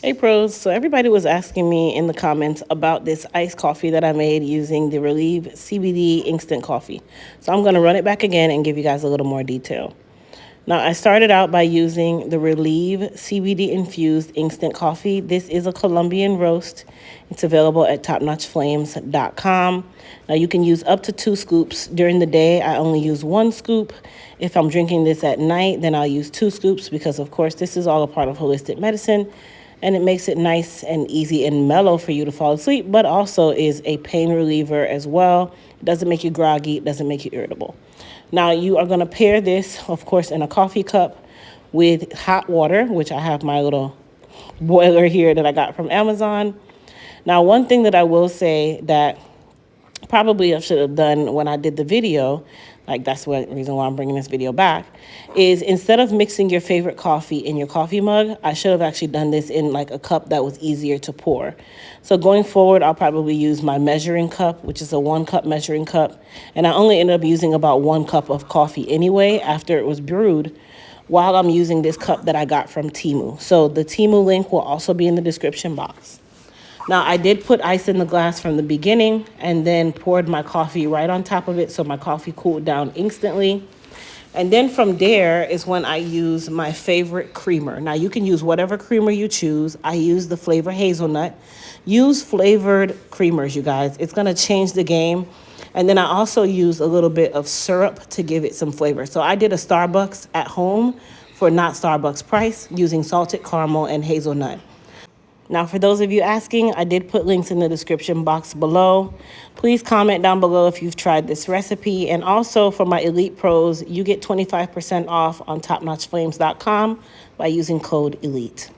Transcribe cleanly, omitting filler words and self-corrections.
Hey pros, so everybody was asking me in the comments about this iced coffee that I made using the Relieve CBD instant coffee. So I'm going to run it back again and give you guys a little more detail. Now, I started out by using the Relieve CBD infused instant coffee. This is a Colombian roast. It's available at topnotchflames.com. Now, you can use up to 2 scoops. During the day, I only use 1 scoop. If I'm drinking this at night, then I'll use 2 scoops because, of course, this is all a part of holistic medicine and it makes it nice and easy and mellow for you to fall asleep, but also is a pain reliever as well. It doesn't make you groggy, it doesn't make you irritable. Now, you are going to pair this, of course, in a coffee cup with hot water, which I have my little boiler here that I got from Amazon. Now, one thing that I will say that probably I should have done when I did the video, like that's one reason why I'm bringing this video back, is instead of mixing your favorite coffee in your coffee mug, I should have actually done this in like a cup that was easier to pour. So going forward, I'll probably use my measuring cup, which is a 1 cup measuring cup. And I only ended up using about 1 cup of coffee anyway after it was brewed, while I'm using this cup that I got from Temu. So the Temu link will also be in the description box. Now, I did put ice in the glass from the beginning and then poured my coffee right on top of it so my coffee cooled down instantly. And then from there is when I use my favorite creamer. Now, you can use whatever creamer you choose. I use the flavor hazelnut. Use flavored creamers, you guys. It's going to change the game. And then I also use a little bit of syrup to give it some flavor. So I did a Starbucks at home for not Starbucks price using salted caramel and hazelnut. Now, for those of you asking, I did put links in the description box below. Please comment down below if you've tried this recipe. And also for my Elite Pros, you get 25% off on topnotchflames.com by using code ELITE.